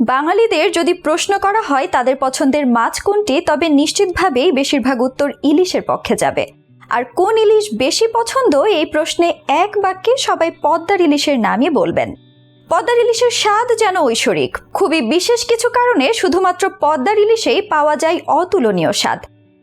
বাঙালিদের যদি প্রশ্ন করা হয় তাদের পছন্দের মাছ কোনটি, তবে নিশ্চিতভাবেই বেশিরভাগ উত্তর ইলিশের পক্ষে যাবে। আর কোন ইলিশ বেশি পছন্দ, এই প্রশ্নে এক বাক্যে সবাই পদ্মার ইলিশের নামই বলবেন। পদ্মার ইলিশের স্বাদ যেন ঐশ্বরিক। খুবই বিশেষ কিছু কারণে শুধুমাত্র পদ্মার ইলিশেই পাওয়া যায় অতুলনীয় স্বাদ।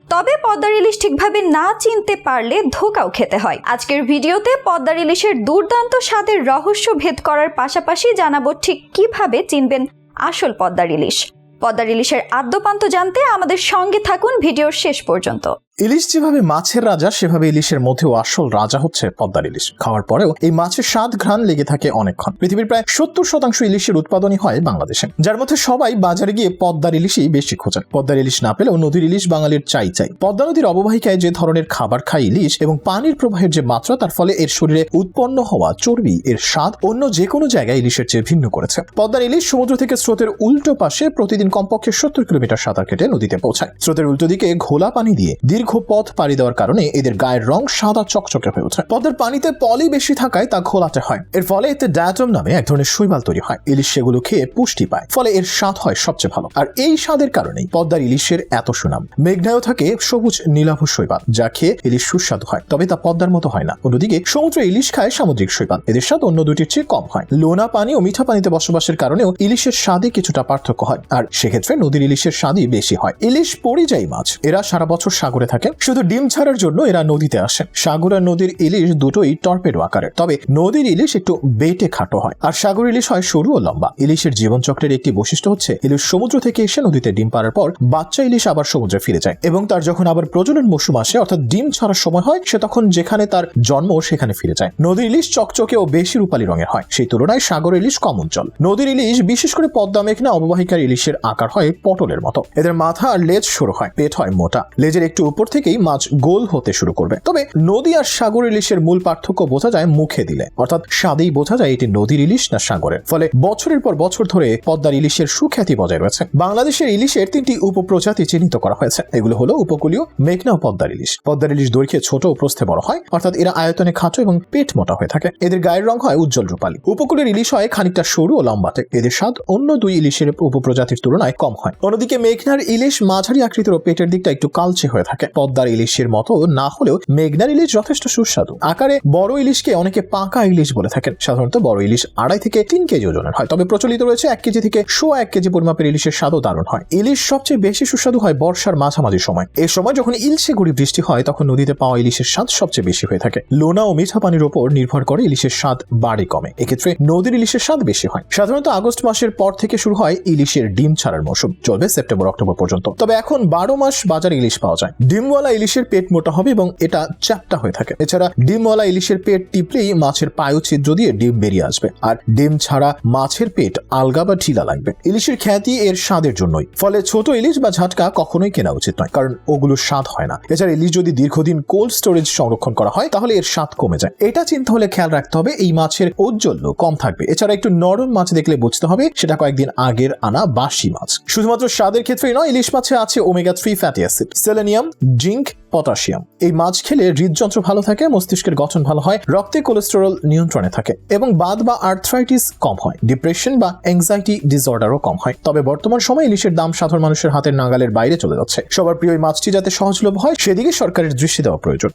তবে পদ্মার ইলিশ ঠিকভাবে না চিনতে পারলে ধোঁকাও খেতে হয়। আজকের ভিডিওতে পদ্মার ইলিশের দুর্দান্ত স্বাদের রহস্য ভেদ করার পাশাপাশি জানাবো ঠিক কিভাবে চিনবেন আসল পদ্মার ইলিশ। পদ্মার ইলিশের আদ্যপান্ত জানতে আমাদের সঙ্গে থাকুন ভিডিওর শেষ পর্যন্ত। ইলিশ যেভাবে মাছের রাজা, সেভাবে ইলিশের মধ্যেও আসল রাজা হচ্ছে পদ্মার ইলিশ। খাওয়ার পরেও এই মাছের স্বাদ ঘ্রাণ লেগে থাকে অনেকক্ষণ। পৃথিবীর প্রায় 70% ইলিশের উৎপাদনই হয় বাংলাদেশে, যার মধ্যে সবাই বাজারে গিয়ে পদ্মার ইলিশই বেশি খোঁজেন। পদ্মার ইলিশ না পেলেও নদীর ইলিশ বাঙালির চাই। পদ্মা নদীর অববাহিকায় যে ধরনের খাবার খায় ইলিশ এবং পানির প্রবাহের যে মাত্রা, তার ফলে এর শরীরে উৎপন্ন হওয়া চর্বি এর স্বাদ অন্য যে কোনো জায়গায় ইলিশের চেয়ে ভিন্ন করেছে। পদ্মার ইলিশ সমুদ্র থেকে স্রোতের উল্টো পাশে প্রতিদিন কমপক্ষে 70 কিলোমিটার সাঁতার কেটে নদীতে পৌঁছায়। স্রোতের উল্টো দিকে ঘোলা পানি দিয়ে দীর্ঘ পথ পাড়ি দেওয়ার কারণে এদের গায়ের রং সাদা চকচকে হয়ে ওঠে। পদ্মার পানিতে পলি বেশি থাকায় তা ঘোলাটে হয়। এর ফলে এতে ডায়াটম নামে এক ধরনের শৈবাল তৈরি হয়। ইলিশ সেগুলো খেয়ে পুষ্টি পায়, ফলে এর স্বাদ হয় সবচেয়ে ভালো। আর এই স্বাদের কারণেই পদ্মার ইলিশের এত সুনাম। মেঘনায়ও থাকে সবুজ নীলাভ শৈবাল, যা খেয়ে ইলিশ সুস্বাদু হয়, তবে তা পদ্মার মতো হয় না। অন্যদিকে সমুদ্রে ইলিশ খায় সামুদ্রিক শৈবাল, এদের স্বাদ অন্য দুটির চেয়ে কম হয়। লোনা পানি ও মিঠা পানিতে বসবাসের কারণেও ইলিশের স্বাদে কিছুটা পার্থক্য হয়, আর সেক্ষেত্রে নদীর ইলিশের স্বাদই বেশি হয়। ইলিশ পরিযায়ী মাছ, এরা সারা বছর সাগরে থাকে, শুধু ডিম ছাড়ার জন্য এরা নদীতে আসে। সাগর আর নদীর ইলিশ দুটোই টর্পেডো আকারের, তবে নদীর ইলিশ একটু বেটে খাটো হয়, আর সাগর ইলিশ হয় সরু ও লম্বা। ইলিশের জীবনচক্রের একটি বৈশিষ্ট্য হচ্ছে ইলিশ সমুদ্র থেকে এসে নদীতে ডিম পাড়ার পর বাচ্চা ইলিশ আবার সমুদ্রে ফিরে যায়, এবং তার যখন আবার প্রজনন মৌসুম আসে, অর্থাৎ ডিম ছাড়ার সময় হয়, সে তখন যেখানে তার জন্ম সেখানে ফিরে যায়। নদীর ইলিশ চকচকে ও বেশি রূপালী রঙের হয়, সেই তুলনায় সাগর ইলিশ কম উজ্জ্বল। নদীর ইলিশ, বিশেষ করে পদ্মা মেঘনা অববাহিকার ইলিশের আকার হয় পটলের মতো। এদের মাথা আর লেজ সরু হয়, পেট হয় মোটা। লেজের একটু উপর থেকেই মাছ গোল হতে শুরু করবে। তবে নদী আর সাগর ইলিশের মূল পার্থক্য বোঝা যায় মুখে দিলে, অর্থাৎ স্বাদেই বোঝা যায় এটি নদীর ইলিশ না সাগরের। ফলে বছরের পর বছর ধরে পদ্মার ইলিশের সুখ্যাতি বজায় রয়েছে। বাংলাদেশের ইলিশের 3টি উপপ্রজাতি চিহ্নিত করা হয়েছে। এগুলো হলো উপকূলীয়, মেঘনা ও পদ্মার ইলিশ। পদ্মার ইলিশ দৈর্ঘ্যে ছোট ও প্রস্থে বড় হয়, অর্থাৎ এরা আয়তনে খাটো এবং পেট মোটা হয়ে থাকে। এদের গায়ের রং হয় উজ্জ্বল রূপালী। উপকূলের ইলিশ হয় খানিকটা সরু ও লম্বাটে, এদের স্বাদ অন্য দুই ইলিশের উপপ্রজাতির তুলনায় কম হয়। অন্যদিকে মেঘনার ইলিশ মাঝারি আকৃতির ও পেটের দিকটা একটু কালচে হয়ে থাকে। পদ্মার ইলিশের মতো না হলেও মেঘনার ইলিশ যথেষ্ট সুস্বাদু। আকারে বড় ইলিশকে অনেকে পাকা ইলিশ বলে থাকেন। সাধারণত বড় ইলিশ 2.5 থেকে 3 কেজি ওজনের হয়, তবে প্রচলিত রয়েছে 1 কেজি থেকে 1.25 কেজি পরিমাপের ইলিশের স্বাদও দারুণ হয়। ইলিশ সবচেয়ে বেশি সুস্বাদু হয় বর্ষার মাঝামাঝি সময়। এই সময় যখন ইলশে গুড়ি বৃষ্টি হয়, তখন নদীতে পাওয়া ইলিশের স্বাদ সবচেয়ে বেশি হয়ে থাকে। লোনা ও মিঠা পানির উপর নির্ভর করে ইলিশের স্বাদ বাড়ে কমে। এক্ষেত্রে নদীর ইলিশের স্বাদ বেশি হয়। সাধারণত আগস্ট মাসের পর থেকে শুরু হয় ইলিশের ডিম ছাড়ার মৌসুম, চলবে সেপ্টেম্বর অক্টোবর পর্যন্ত। তবে এখন 12 মাস বাজারে ইলিশ পাওয়া যায়। ডিমওয়ালা ইলিশের পেট মোটা হবে এবং এটা চ্যাপ্টা হয়ে থাকে। এছাড়া ডিমওয়ালা ইলিশের পেট টিপলেই মাছের পায়ু ছিদ্র দিয়ে ডিম বেরিয়ে আসবে, আর ডিম ছাড়া মাছের পেট আলগা বা ঢিলা লাগবে। ইলিশের খ্যাতি এর স্বাদের জন্যই, ফলে ছোট ইলিশ বা ঝাটকা কখনোই কেনা উচিত নয়, কারণ ওগুলোর স্বাদ হয় না। এছাড়া ইলিশ যদি দীর্ঘদিন কোল্ড স্টোরেজ সংরক্ষণ করা হয়, তাহলে এর স্বাদ কমে যায়। এটা চিন্তা হলে খেয়াল রাখতে হবে এই মাছের ঔজ্জ্বল্য কম থাকবে। এছাড়া একটু নরম মাছ দেখলে বুঝতে হবে সেটা কয়েকদিন আগের আনা বাসি মাছ। শুধুমাত্র স্বাদের ক্ষেত্রেই নয়, ইলিশ মাছে আছে omega 3 fatty acid, selenium, zinc, potassium. এই মাছ খেলে হৃদযন্ত্র ভালো থাকে, মস্তিষ্কের গঠন ভালো হয়, রক্তে কোলেস্টেরল নিয়ন্ত্রণে থাকে এবং বাত বা আর্থ্রাইটিস কম হয়। ডিপ্রেশন বা অ্যাংজাইটি ডিসঅর্ডারও কম হয়। তবে বর্তমান সময়ে ইলিশের দাম সাধারণ মানুষের হাতের নাগালের বাইরে চলে যাচ্ছে। সবার প্রিয় এই মাছটি যাতে সহজলভ্য হয়, সেদিকে সরকারের দৃষ্টি দেওয়া প্রয়োজন।